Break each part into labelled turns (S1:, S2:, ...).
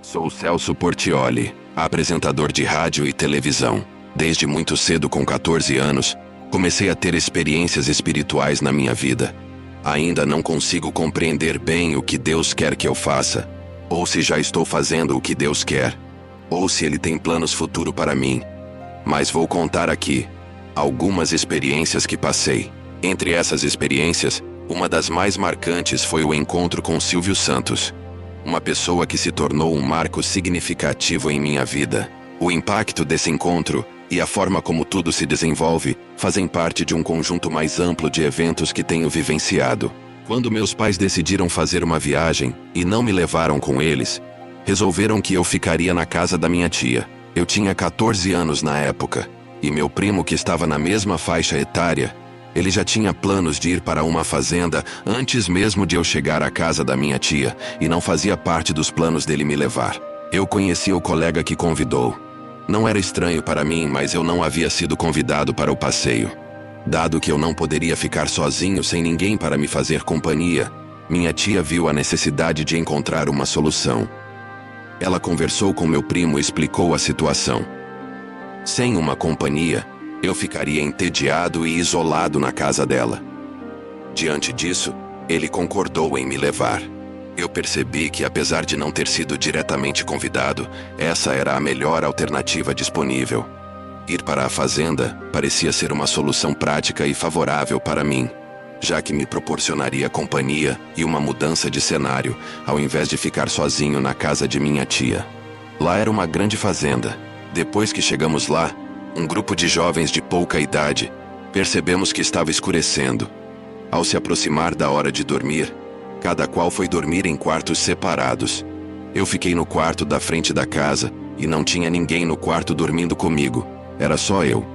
S1: Sou Celso Portiolli, apresentador de rádio e televisão. Desde muito cedo, com 14 anos, comecei a ter experiências espirituais na minha vida. Ainda não consigo compreender bem o que Deus quer que eu faça, ou se já estou fazendo o que Deus quer, ou se Ele tem planos futuro para mim. Mas vou contar aqui algumas experiências que passei. Entre essas experiências, uma das mais marcantes foi o encontro com Silvio Santos, uma pessoa que se tornou um marco significativo em minha vida. O impacto desse encontro e a forma como tudo se desenvolve fazem parte de um conjunto mais amplo de eventos que tenho vivenciado. Quando meus pais decidiram fazer uma viagem e não me levaram com eles, resolveram que eu ficaria na casa da minha tia. Eu tinha 14 anos na época, e meu primo, que estava na mesma faixa etária, ele já tinha planos de ir para uma fazenda antes mesmo de eu chegar à casa da minha tia, e não fazia parte dos planos dele me levar. Eu conhecia o colega que convidou. Não era estranho para mim, mas eu não havia sido convidado para o passeio. Dado que eu não poderia ficar sozinho sem ninguém para me fazer companhia, minha tia viu a necessidade de encontrar uma solução. Ela conversou com meu primo e explicou a situação. Sem uma companhia, eu ficaria entediado e isolado na casa dela. Diante disso, ele concordou em me levar. Eu percebi que, apesar de não ter sido diretamente convidado, essa era a melhor alternativa disponível. Ir para a fazenda parecia ser uma solução prática e favorável para mim, já que me proporcionaria companhia e uma mudança de cenário, ao invés de ficar sozinho na casa de minha tia. Lá era uma grande fazenda. Depois que chegamos lá, um grupo de jovens de pouca idade, percebemos que estava escurecendo. Ao se aproximar da hora de dormir, cada qual foi dormir em quartos separados. Eu fiquei no quarto da frente da casa e não tinha ninguém no quarto dormindo comigo. Era só eu.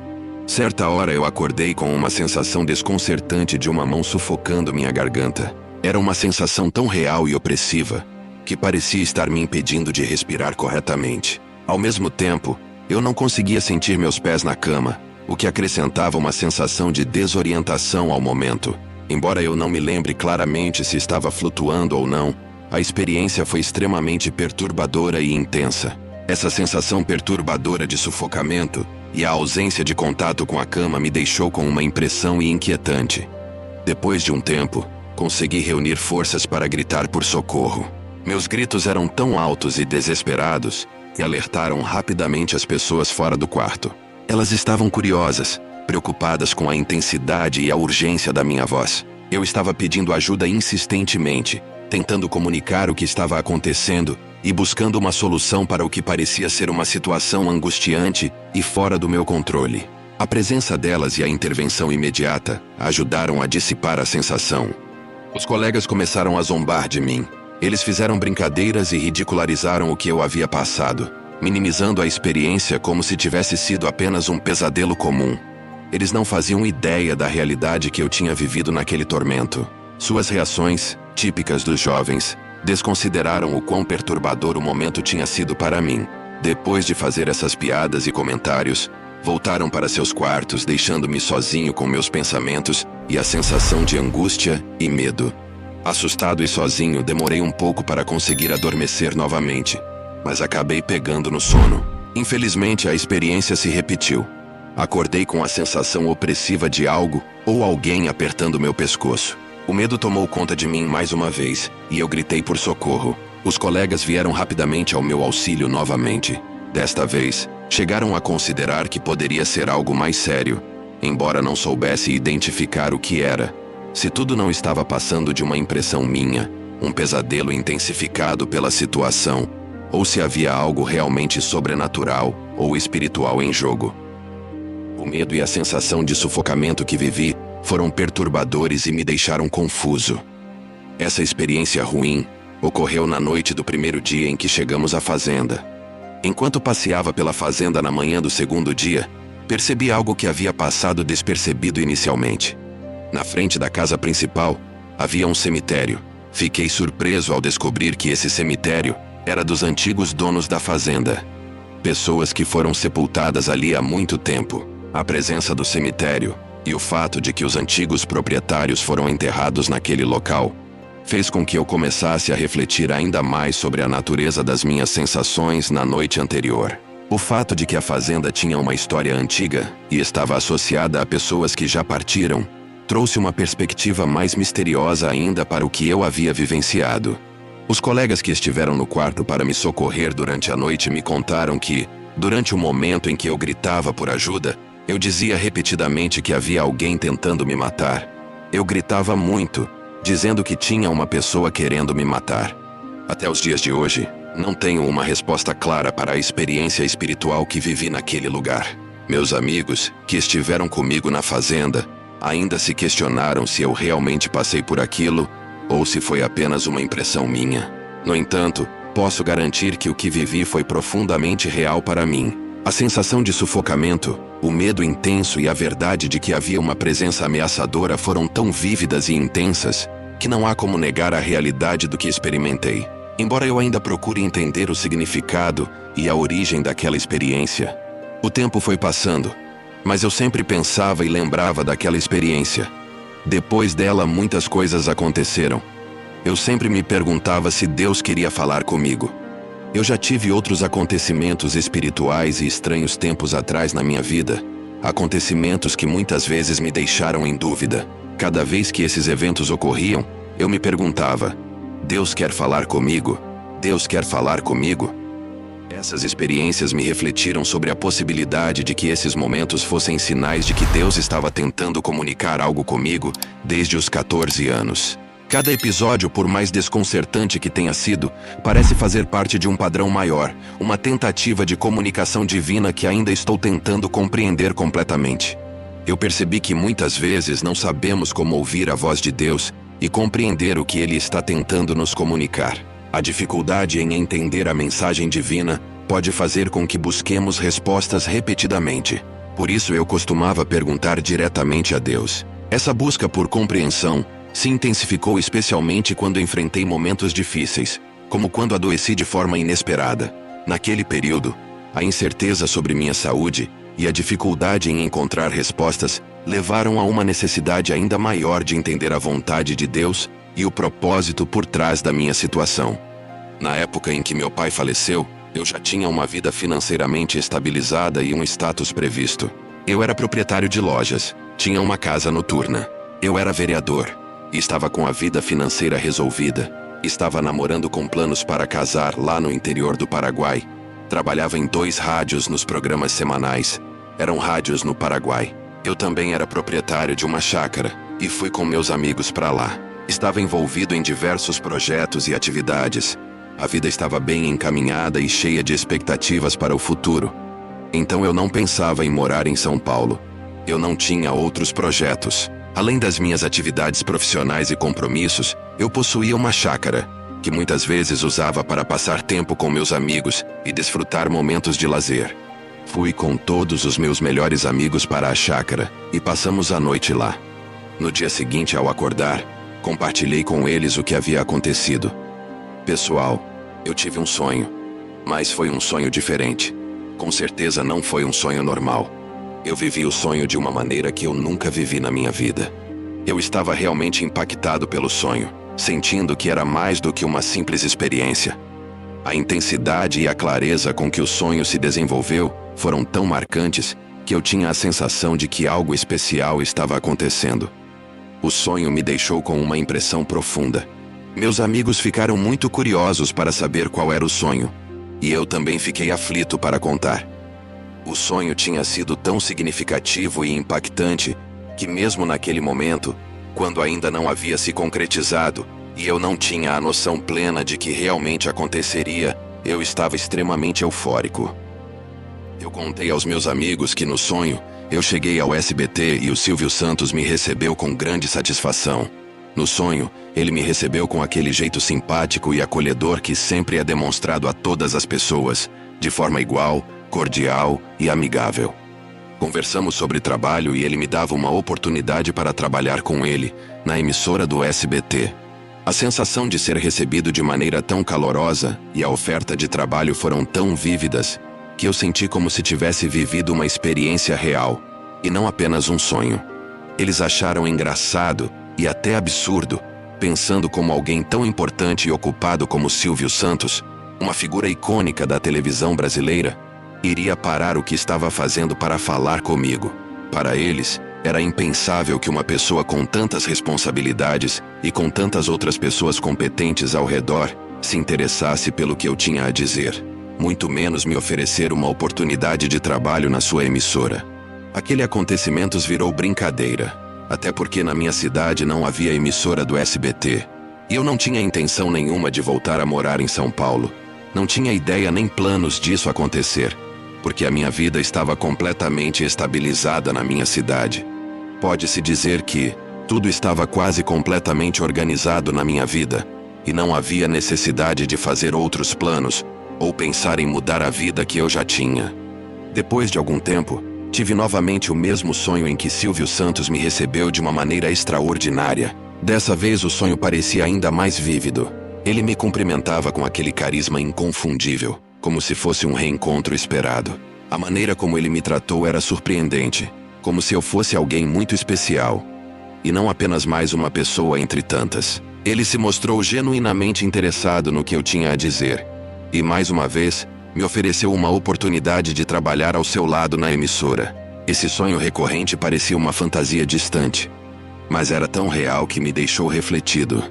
S1: Certa hora eu acordei com uma sensação desconcertante de uma mão sufocando minha garganta. Era uma sensação tão real e opressiva que parecia estar me impedindo de respirar corretamente. Ao mesmo tempo, eu não conseguia sentir meus pés na cama, o que acrescentava uma sensação de desorientação ao momento. Embora eu não me lembre claramente se estava flutuando ou não, a experiência foi extremamente perturbadora e intensa. Essa sensação perturbadora de sufocamento e a ausência de contato com a cama me deixou com uma impressão inquietante. Depois de um tempo, consegui reunir forças para gritar por socorro. Meus gritos eram tão altos e desesperados que alertaram rapidamente as pessoas fora do quarto. Elas estavam curiosas, preocupadas com a intensidade e a urgência da minha voz. Eu estava pedindo ajuda insistentemente, tentando comunicar o que estava acontecendo e buscando uma solução para o que parecia ser uma situação angustiante e fora do meu controle. A presença delas e a intervenção imediata ajudaram a dissipar a sensação. Os colegas começaram a zombar de mim. Eles fizeram brincadeiras e ridicularizaram o que eu havia passado, minimizando a experiência como se tivesse sido apenas um pesadelo comum. Eles não faziam ideia da realidade que eu tinha vivido naquele tormento. Suas reações, típicas dos jovens, desconsideraram o quão perturbador o momento tinha sido para mim. Depois de fazer essas piadas e comentários, voltaram para seus quartos, deixando-me sozinho com meus pensamentos e a sensação de angústia e medo. Assustado e sozinho, demorei um pouco para conseguir adormecer novamente, mas acabei pegando no sono. Infelizmente, a experiência se repetiu. Acordei com a sensação opressiva de algo ou alguém apertando meu pescoço. O medo tomou conta de mim mais uma vez, e eu gritei por socorro. Os colegas vieram rapidamente ao meu auxílio novamente. Desta vez, chegaram a considerar que poderia ser algo mais sério, embora não soubesse identificar o que era. Se tudo não estava passando de uma impressão minha, um pesadelo intensificado pela situação, ou se havia algo realmente sobrenatural ou espiritual em jogo. O medo e a sensação de sufocamento que vivi foram perturbadores e me deixaram confuso. Essa experiência ruim ocorreu na noite do primeiro dia em que chegamos à fazenda. Enquanto passeava pela fazenda na manhã do segundo dia, percebi algo que havia passado despercebido inicialmente. Na frente da casa principal, havia um cemitério. Fiquei surpreso ao descobrir que esse cemitério era dos antigos donos da fazenda. Pessoas que foram sepultadas ali há muito tempo. A presença do cemitério e o fato de que os antigos proprietários foram enterrados naquele local fez com que eu começasse a refletir ainda mais sobre a natureza das minhas sensações na noite anterior. O fato de que a fazenda tinha uma história antiga e estava associada a pessoas que já partiram, trouxe uma perspectiva mais misteriosa ainda para o que eu havia vivenciado. Os colegas que estiveram no quarto para me socorrer durante a noite me contaram que, durante o momento em que eu gritava por ajuda, eu dizia repetidamente que havia alguém tentando me matar. Eu gritava muito, dizendo que tinha uma pessoa querendo me matar. Até os dias de hoje, não tenho uma resposta clara para a experiência espiritual que vivi naquele lugar. Meus amigos, que estiveram comigo na fazenda, ainda se questionaram se eu realmente passei por aquilo ou se foi apenas uma impressão minha. No entanto, posso garantir que o que vivi foi profundamente real para mim. A sensação de sufocamento, o medo intenso e a verdade de que havia uma presença ameaçadora foram tão vívidas e intensas que não há como negar a realidade do que experimentei. Embora eu ainda procure entender o significado e a origem daquela experiência, o tempo foi passando, mas eu sempre pensava e lembrava daquela experiência. Depois dela, muitas coisas aconteceram. Eu sempre me perguntava se Deus queria falar comigo. Eu já tive outros acontecimentos espirituais e estranhos tempos atrás na minha vida, acontecimentos que muitas vezes me deixaram em dúvida. Cada vez que esses eventos ocorriam, eu me perguntava: Deus quer falar comigo? Deus quer falar comigo? Essas experiências me refletiram sobre a possibilidade de que esses momentos fossem sinais de que Deus estava tentando comunicar algo comigo desde os 14 anos. Cada episódio, por mais desconcertante que tenha sido, parece fazer parte de um padrão maior, uma tentativa de comunicação divina que ainda estou tentando compreender completamente. Eu percebi que muitas vezes não sabemos como ouvir a voz de Deus e compreender o que Ele está tentando nos comunicar. A dificuldade em entender a mensagem divina pode fazer com que busquemos respostas repetidamente. Por isso eu costumava perguntar diretamente a Deus. Essa busca por compreensão se intensificou especialmente quando enfrentei momentos difíceis, como quando adoeci de forma inesperada. Naquele período, a incerteza sobre minha saúde e a dificuldade em encontrar respostas levaram a uma necessidade ainda maior de entender a vontade de Deus e o propósito por trás da minha situação. Na época em que meu pai faleceu, eu já tinha uma vida financeiramente estabilizada e um status previsto. Eu era proprietário de lojas, tinha uma casa noturna. Eu era vereador e estava com a vida financeira resolvida. Estava namorando com planos para casar lá no interior do Paraguai. Trabalhava em 2 rádios nos programas semanais. Eram rádios no Paraguai. Eu também era proprietário de uma chácara e fui com meus amigos para lá. Estava envolvido em diversos projetos e atividades. A vida estava bem encaminhada e cheia de expectativas para o futuro. Então eu não pensava em morar em São Paulo. Eu não tinha outros projetos. Além das minhas atividades profissionais e compromissos, eu possuía uma chácara, que muitas vezes usava para passar tempo com meus amigos e desfrutar momentos de lazer. Fui com todos os meus melhores amigos para a chácara e passamos a noite lá. No dia seguinte, ao acordar, compartilhei com eles o que havia acontecido. Pessoal, eu tive um sonho, mas foi um sonho diferente. Com certeza não foi um sonho normal. Eu vivi o sonho de uma maneira que eu nunca vivi na minha vida. Eu estava realmente impactado pelo sonho, sentindo que era mais do que uma simples experiência. A intensidade e a clareza com que o sonho se desenvolveu foram tão marcantes que eu tinha a sensação de que algo especial estava acontecendo. O sonho me deixou com uma impressão profunda. Meus amigos ficaram muito curiosos para saber qual era o sonho, e eu também fiquei aflito para contar. O sonho tinha sido tão significativo e impactante que mesmo naquele momento, quando ainda não havia se concretizado e eu não tinha a noção plena de que realmente aconteceria, eu estava extremamente eufórico. Eu contei aos meus amigos que no sonho, eu cheguei ao SBT e o Silvio Santos me recebeu com grande satisfação. No sonho, ele me recebeu com aquele jeito simpático e acolhedor que sempre é demonstrado a todas as pessoas, de forma igual, cordial e amigável. Conversamos sobre trabalho e ele me dava uma oportunidade para trabalhar com ele, na emissora do SBT. A sensação de ser recebido de maneira tão calorosa e a oferta de trabalho foram tão vívidas que eu senti como se tivesse vivido uma experiência real, e não apenas um sonho. Eles acharam engraçado e até absurdo pensando como alguém tão importante e ocupado como Silvio Santos, uma figura icônica da televisão brasileira, iria parar o que estava fazendo para falar comigo. Para eles, era impensável que uma pessoa com tantas responsabilidades e com tantas outras pessoas competentes ao redor se interessasse pelo que eu tinha a dizer, muito menos me oferecer uma oportunidade de trabalho na sua emissora. Aquele acontecimento virou brincadeira, até porque na minha cidade não havia emissora do SBT, e eu não tinha intenção nenhuma de voltar a morar em São Paulo. Não tinha ideia nem planos disso acontecer, porque a minha vida estava completamente estabilizada na minha cidade. Pode-se dizer que tudo estava quase completamente organizado na minha vida, e não havia necessidade de fazer outros planos, ou pensar em mudar a vida que eu já tinha. Depois de algum tempo, tive novamente o mesmo sonho em que Silvio Santos me recebeu de uma maneira extraordinária. Dessa vez o sonho parecia ainda mais vívido. Ele me cumprimentava com aquele carisma inconfundível, como se fosse um reencontro esperado. A maneira como ele me tratou era surpreendente, como se eu fosse alguém muito especial, e não apenas mais uma pessoa entre tantas. Ele se mostrou genuinamente interessado no que eu tinha a dizer, e mais uma vez, me ofereceu uma oportunidade de trabalhar ao seu lado na emissora. Esse sonho recorrente parecia uma fantasia distante, mas era tão real que me deixou refletido.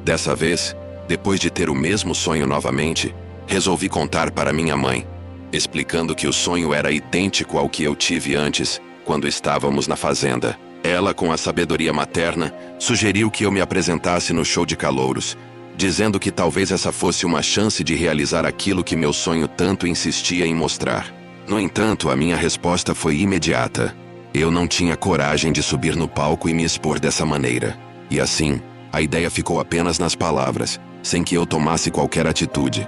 S1: Dessa vez, depois de ter o mesmo sonho novamente, resolvi contar para minha mãe, explicando que o sonho era idêntico ao que eu tive antes, quando estávamos na fazenda. Ela, com a sabedoria materna, sugeriu que eu me apresentasse no show de calouros, dizendo que talvez essa fosse uma chance de realizar aquilo que meu sonho tanto insistia em mostrar. No entanto, a minha resposta foi imediata. Eu não tinha coragem de subir no palco e me expor dessa maneira. E assim, a ideia ficou apenas nas palavras, sem que eu tomasse qualquer atitude.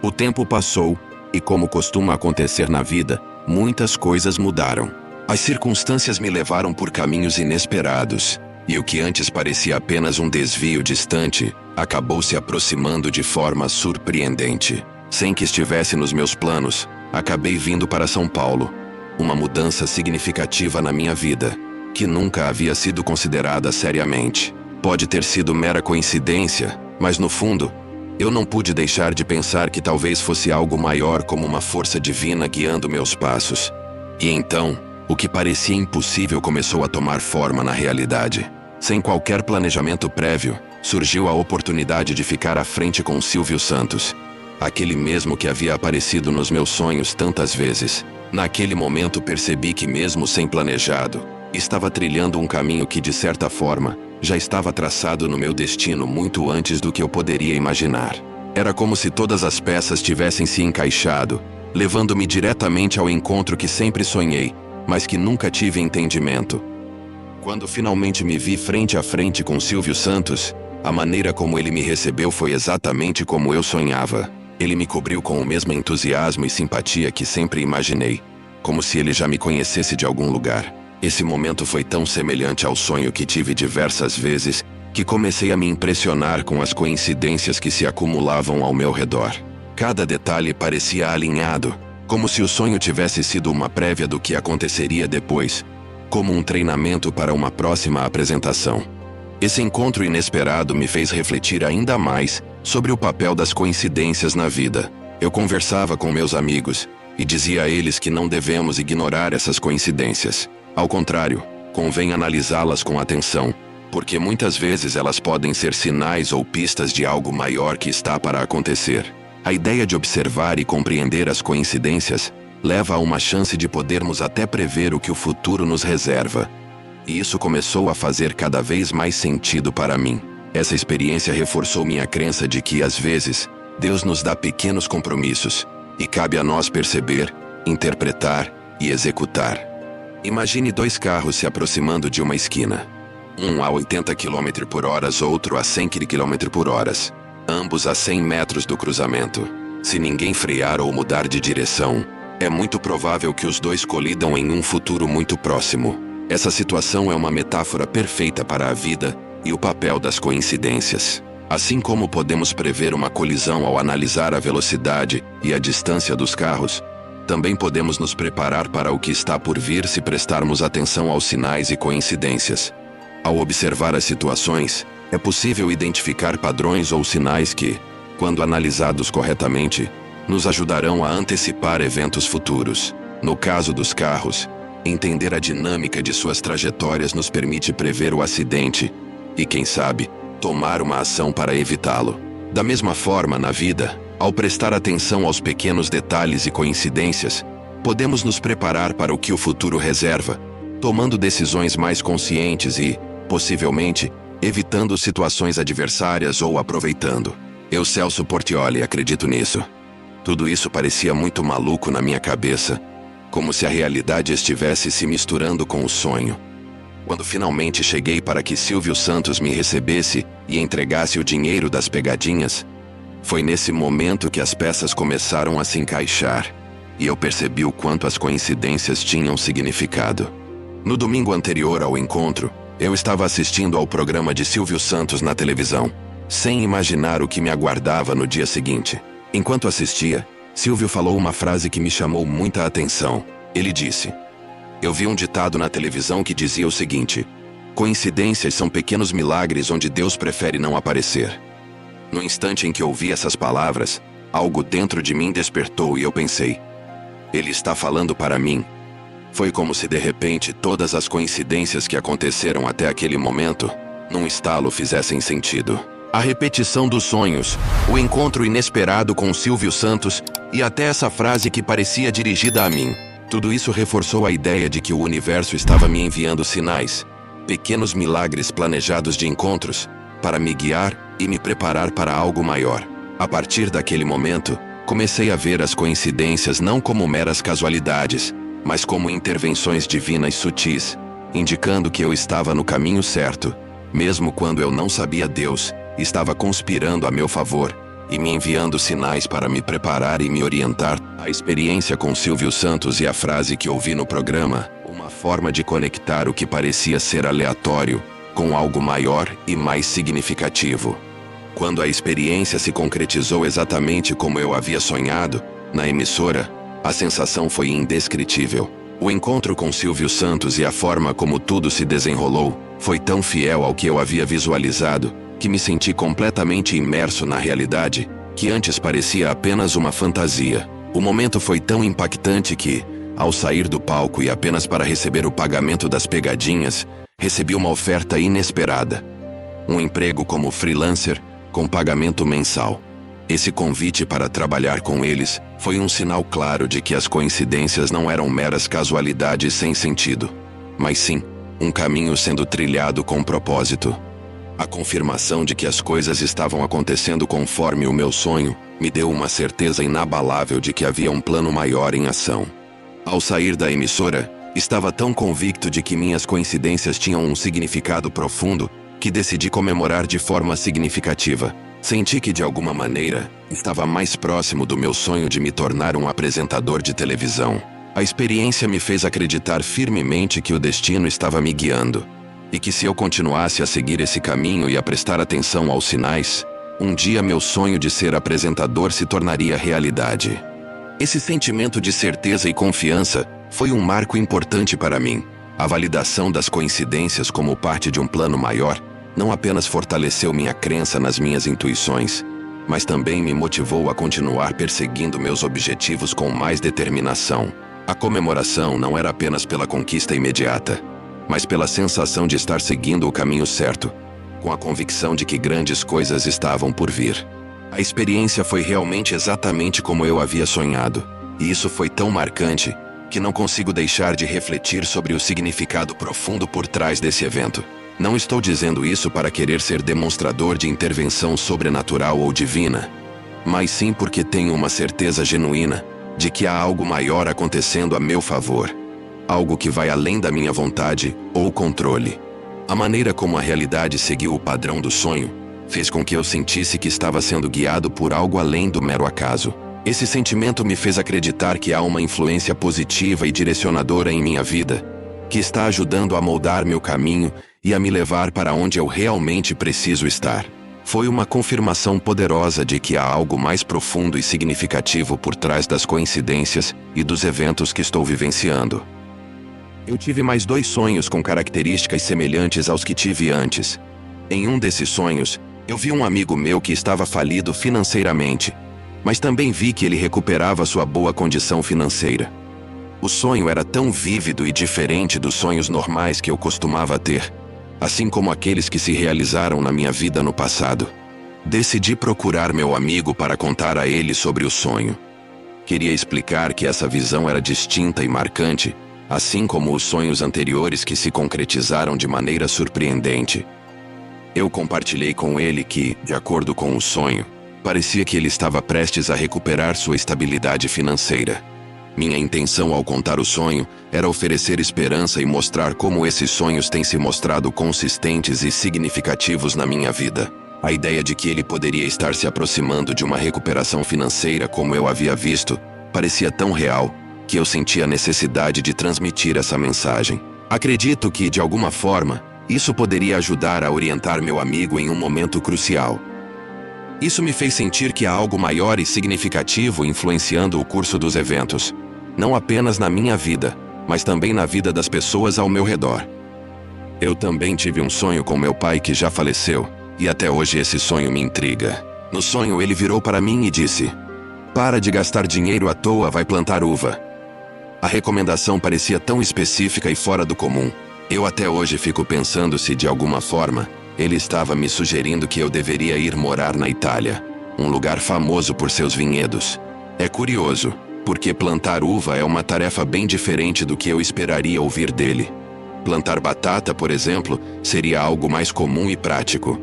S1: O tempo passou, e como costuma acontecer na vida, muitas coisas mudaram. As circunstâncias me levaram por caminhos inesperados, e o que antes parecia apenas um desvio distante, acabou se aproximando de forma surpreendente. Sem que estivesse nos meus planos, acabei vindo para São Paulo. Uma mudança significativa na minha vida, que nunca havia sido considerada seriamente. Pode ter sido mera coincidência, mas no fundo, eu não pude deixar de pensar que talvez fosse algo maior, como uma força divina guiando meus passos. E então, o que parecia impossível começou a tomar forma na realidade. Sem qualquer planejamento prévio, surgiu a oportunidade de ficar à frente com Silvio Santos, aquele mesmo que havia aparecido nos meus sonhos tantas vezes. Naquele momento percebi que, mesmo sem planejado, estava trilhando um caminho que, de certa forma, já estava traçado no meu destino muito antes do que eu poderia imaginar. Era como se todas as peças tivessem se encaixado, levando-me diretamente ao encontro que sempre sonhei, mas que nunca tive entendimento. Quando finalmente me vi frente a frente com Silvio Santos, a maneira como ele me recebeu foi exatamente como eu sonhava. Ele me cobriu com o mesmo entusiasmo e simpatia que sempre imaginei, como se ele já me conhecesse de algum lugar. Esse momento foi tão semelhante ao sonho que tive diversas vezes, que comecei a me impressionar com as coincidências que se acumulavam ao meu redor. Cada detalhe parecia alinhado, como se o sonho tivesse sido uma prévia do que aconteceria depois, como um treinamento para uma próxima apresentação. Esse encontro inesperado me fez refletir ainda mais sobre o papel das coincidências na vida. Eu conversava com meus amigos e dizia a eles que não devemos ignorar essas coincidências. Ao contrário, convém analisá-las com atenção, porque muitas vezes elas podem ser sinais ou pistas de algo maior que está para acontecer. A ideia de observar e compreender as coincidências leva a uma chance de podermos até prever o que o futuro nos reserva. E isso começou a fazer cada vez mais sentido para mim. Essa experiência reforçou minha crença de que, às vezes, Deus nos dá pequenos compromissos, e cabe a nós perceber, interpretar e executar. Imagine dois carros se aproximando de uma esquina. Um a 80 km por hora, outro a 100 km por hora. Ambos a 100 metros do cruzamento. Se ninguém frear ou mudar de direção, é muito provável que os dois colidam em um futuro muito próximo. Essa situação é uma metáfora perfeita para a vida e o papel das coincidências. Assim como podemos prever uma colisão ao analisar a velocidade e a distância dos carros, também podemos nos preparar para o que está por vir se prestarmos atenção aos sinais e coincidências. Ao observar as situações, É possível identificar padrões ou sinais que, quando analisados corretamente, nos ajudarão a antecipar eventos futuros. No caso dos carros, entender a dinâmica de suas trajetórias nos permite prever o acidente e, quem sabe, tomar uma ação para evitá-lo. Da mesma forma, na vida, ao prestar atenção aos pequenos detalhes e coincidências, podemos nos preparar para o que o futuro reserva, tomando decisões mais conscientes e, possivelmente, evitando situações adversárias ou aproveitando. Eu, Celso Portiolli, acredito nisso. Tudo isso parecia muito maluco na minha cabeça, como se a realidade estivesse se misturando com o sonho. Quando finalmente cheguei para que Silvio Santos me recebesse e entregasse o dinheiro das pegadinhas, foi nesse momento que as peças começaram a se encaixar, e eu percebi o quanto as coincidências tinham significado. No domingo anterior ao encontro, eu estava assistindo ao programa de Silvio Santos na televisão, sem imaginar o que me aguardava no dia seguinte. Enquanto assistia, Silvio falou uma frase que me chamou muita atenção. Ele disse: "Eu vi um ditado na televisão que dizia o seguinte: coincidências são pequenos milagres onde Deus prefere não aparecer." No instante em que ouvi essas palavras, algo dentro de mim despertou e eu pensei: ele está falando para mim. Foi como se de repente todas as coincidências que aconteceram até aquele momento, num estalo, fizessem sentido. A repetição dos sonhos, o encontro inesperado com Silvio Santos e até essa frase que parecia dirigida a mim. Tudo isso reforçou a ideia de que o universo estava me enviando sinais, pequenos milagres planejados de encontros, para me guiar e me preparar para algo maior. A partir daquele momento, comecei a ver as coincidências não como meras casualidades, mas como intervenções divinas sutis, indicando que eu estava no caminho certo, mesmo quando eu não sabia. Deus estava conspirando a meu favor e me enviando sinais para me preparar e me orientar. A experiência com Silvio Santos e a frase que ouvi no programa, uma forma de conectar o que parecia ser aleatório com algo maior e mais significativo. Quando a experiência se concretizou exatamente como eu havia sonhado, na emissora, a sensação foi indescritível. O encontro com Silvio Santos e a forma como tudo se desenrolou foi tão fiel ao que eu havia visualizado, que me senti completamente imerso na realidade, que antes parecia apenas uma fantasia. O momento foi tão impactante que, ao sair do palco e apenas para receber o pagamento das pegadinhas, recebi uma oferta inesperada. Um emprego como freelancer, com pagamento mensal. Esse convite para trabalhar com eles foi um sinal claro de que as coincidências não eram meras casualidades sem sentido, mas sim, um caminho sendo trilhado com propósito. A confirmação de que as coisas estavam acontecendo conforme o meu sonho me deu uma certeza inabalável de que havia um plano maior em ação. Ao sair da emissora, estava tão convicto de que minhas coincidências tinham um significado profundo que decidi comemorar de forma significativa. Senti que, de alguma maneira, estava mais próximo do meu sonho de me tornar um apresentador de televisão. A experiência me fez acreditar firmemente que o destino estava me guiando, e que se eu continuasse a seguir esse caminho e a prestar atenção aos sinais, um dia meu sonho de ser apresentador se tornaria realidade. Esse sentimento de certeza e confiança foi um marco importante para mim. A validação das coincidências como parte de um plano maior não apenas fortaleceu minha crença nas minhas intuições, mas também me motivou a continuar perseguindo meus objetivos com mais determinação. A comemoração não era apenas pela conquista imediata, mas pela sensação de estar seguindo o caminho certo, com a convicção de que grandes coisas estavam por vir. A experiência foi realmente exatamente como eu havia sonhado, e isso foi tão marcante que não consigo deixar de refletir sobre o significado profundo por trás desse evento. Não estou dizendo isso para querer ser demonstrador de intervenção sobrenatural ou divina, mas sim porque tenho uma certeza genuína de que há algo maior acontecendo a meu favor. Algo que vai além da minha vontade ou controle. A maneira como a realidade seguiu o padrão do sonho fez com que eu sentisse que estava sendo guiado por algo além do mero acaso. Esse sentimento me fez acreditar que há uma influência positiva e direcionadora em minha vida, que está ajudando a moldar meu caminho e a me levar para onde eu realmente preciso estar. Foi uma confirmação poderosa de que há algo mais profundo e significativo por trás das coincidências e dos eventos que estou vivenciando. Eu tive mais 2 sonhos com características semelhantes aos que tive antes. Em um desses sonhos, eu vi um amigo meu que estava falido financeiramente, mas também vi que ele recuperava sua boa condição financeira. O sonho era tão vívido e diferente dos sonhos normais que eu costumava ter, assim como aqueles que se realizaram na minha vida no passado. Decidi procurar meu amigo para contar a ele sobre o sonho. Queria explicar que essa visão era distinta e marcante, assim como os sonhos anteriores que se concretizaram de maneira surpreendente. Eu compartilhei com ele que, de acordo com o sonho, parecia que ele estava prestes a recuperar sua estabilidade financeira. Minha intenção ao contar o sonho era oferecer esperança e mostrar como esses sonhos têm se mostrado consistentes e significativos na minha vida. A ideia de que ele poderia estar se aproximando de uma recuperação financeira como eu havia visto, parecia tão real que eu senti a necessidade de transmitir essa mensagem. Acredito que, de alguma forma, isso poderia ajudar a orientar meu amigo em um momento crucial. Isso me fez sentir que há algo maior e significativo influenciando o curso dos eventos, não apenas na minha vida, mas também na vida das pessoas ao meu redor. Eu também tive um sonho com meu pai que já faleceu, e até hoje esse sonho me intriga. No sonho ele virou para mim e disse: "Para de gastar dinheiro à toa, vai plantar uva." A recomendação parecia tão específica e fora do comum. Eu até hoje fico pensando se, de alguma forma, ele estava me sugerindo que eu deveria ir morar na Itália, um lugar famoso por seus vinhedos. É curioso, porque plantar uva é uma tarefa bem diferente do que eu esperaria ouvir dele. Plantar batata, por exemplo, seria algo mais comum e prático.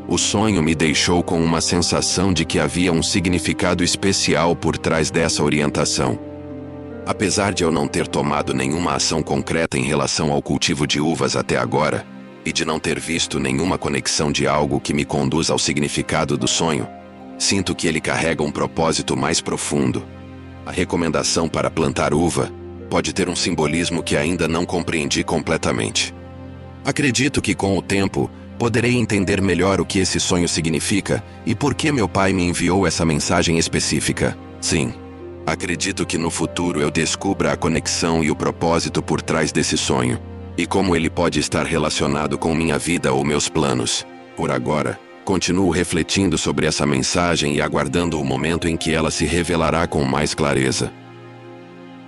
S1: O sonho me deixou com uma sensação de que havia um significado especial por trás dessa orientação. Apesar de eu não ter tomado nenhuma ação concreta em relação ao cultivo de uvas até agora, e de não ter visto nenhuma conexão de algo que me conduz ao significado do sonho, sinto que ele carrega um propósito mais profundo. A recomendação para plantar uva pode ter um simbolismo que ainda não compreendi completamente. Acredito que com o tempo, poderei entender melhor o que esse sonho significa e por que meu pai me enviou essa mensagem específica. Sim. Acredito que no futuro eu descubra a conexão e o propósito por trás desse sonho, e como ele pode estar relacionado com minha vida ou meus planos. Por agora, continuo refletindo sobre essa mensagem e aguardando o momento em que ela se revelará com mais clareza.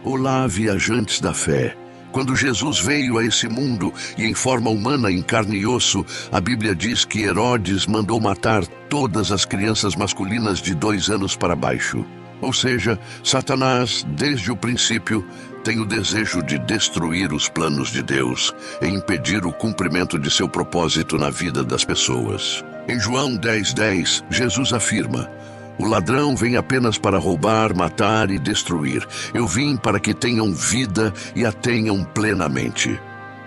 S2: Olá, viajantes da fé. Quando Jesus veio a esse mundo e em forma humana, em carne e osso, a Bíblia diz que Herodes mandou matar todas as crianças masculinas de 2 anos para baixo. Ou seja, Satanás, desde o princípio, tem o desejo de destruir os planos de Deus e impedir o cumprimento de seu propósito na vida das pessoas. Em João 10:10, Jesus afirma: "O ladrão vem apenas para roubar, matar e destruir. Eu vim para que tenham vida e a tenham plenamente."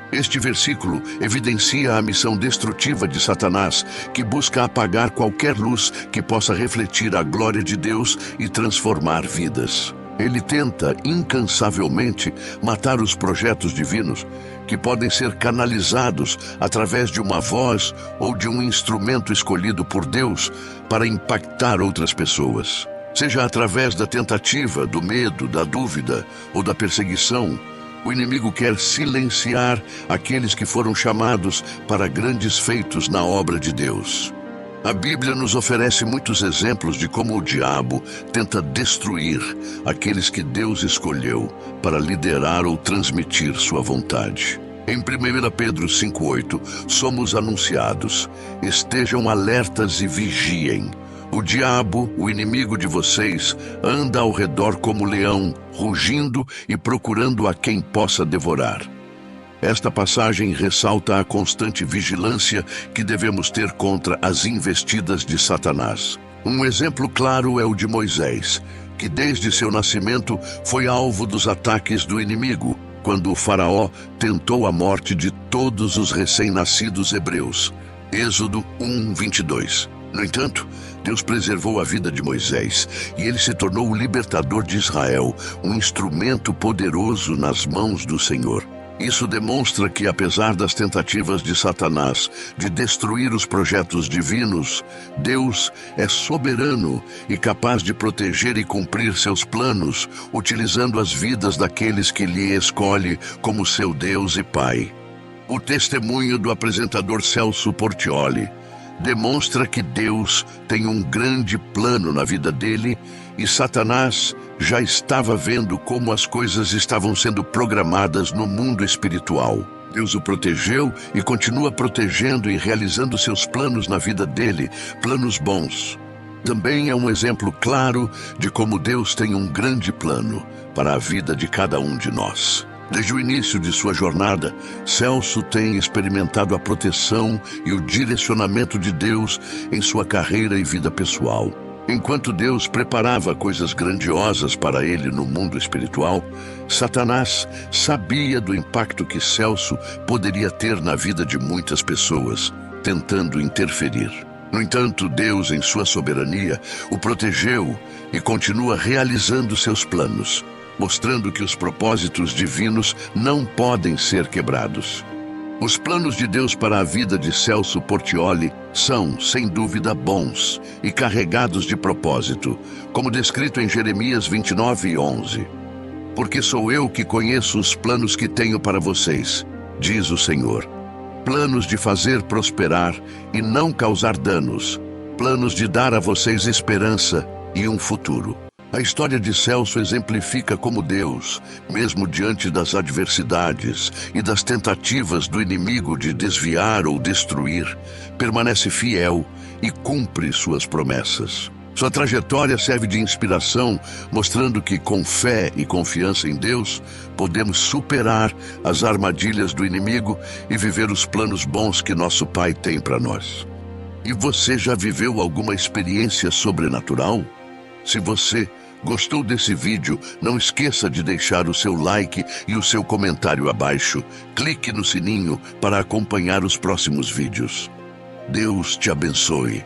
S2: Este versículo evidencia a missão destrutiva de Satanás, que busca apagar qualquer luz que possa refletir a glória de Deus e transformar vidas. Ele tenta incansavelmente matar os projetos divinos, que podem ser canalizados através de uma voz ou de um instrumento escolhido por Deus para impactar outras pessoas. Seja através da tentativa, do medo, da dúvida ou da perseguição, o inimigo quer silenciar aqueles que foram chamados para grandes feitos na obra de Deus. A Bíblia nos oferece muitos exemplos de como o diabo tenta destruir aqueles que Deus escolheu para liderar ou transmitir sua vontade. Em 1 Pedro 5:8, somos anunciados: estejam alertas e vigiem. O diabo, o inimigo de vocês, anda ao redor como leão, rugindo e procurando a quem possa devorar. Esta passagem ressalta a constante vigilância que devemos ter contra as investidas de Satanás. Um exemplo claro é o de Moisés, que desde seu nascimento foi alvo dos ataques do inimigo, quando o faraó tentou a morte de todos os recém-nascidos hebreus. Êxodo 1:22. No entanto, Deus preservou a vida de Moisés e ele se tornou o libertador de Israel, um instrumento poderoso nas mãos do Senhor. Isso demonstra que, apesar das tentativas de Satanás de destruir os projetos divinos, Deus é soberano e capaz de proteger e cumprir seus planos, utilizando as vidas daqueles que lhe escolhe como seu Deus e Pai. O testemunho do apresentador Celso Portiolli demonstra que Deus tem um grande plano na vida dele e Satanás já estava vendo como as coisas estavam sendo programadas no mundo espiritual. Deus o protegeu e continua protegendo e realizando seus planos na vida dele, planos bons. Também é um exemplo claro de como Deus tem um grande plano para a vida de cada um de nós. Desde o início de sua jornada, Celso tem experimentado a proteção e o direcionamento de Deus em sua carreira e vida pessoal. Enquanto Deus preparava coisas grandiosas para ele no mundo espiritual, Satanás sabia do impacto que Celso poderia ter na vida de muitas pessoas, tentando interferir. No entanto, Deus, em sua soberania, o protegeu e continua realizando seus planos, mostrando que os propósitos divinos não podem ser quebrados. Os planos de Deus para a vida de Celso Portiolli são, sem dúvida, bons e carregados de propósito, como descrito em Jeremias 29:11. Porque sou eu que conheço os planos que tenho para vocês, diz o Senhor. Planos de fazer prosperar e não causar danos, planos de dar a vocês esperança e um futuro. A história de Celso exemplifica como Deus, mesmo diante das adversidades e das tentativas do inimigo de desviar ou destruir, permanece fiel e cumpre suas promessas. Sua trajetória serve de inspiração, mostrando que, com fé e confiança em Deus, podemos superar as armadilhas do inimigo e viver os planos bons que nosso Pai tem para nós. E você já viveu alguma experiência sobrenatural? Se você gostou desse vídeo, não esqueça de deixar o seu like e o seu comentário abaixo. Clique no sininho para acompanhar os próximos vídeos. Deus te abençoe.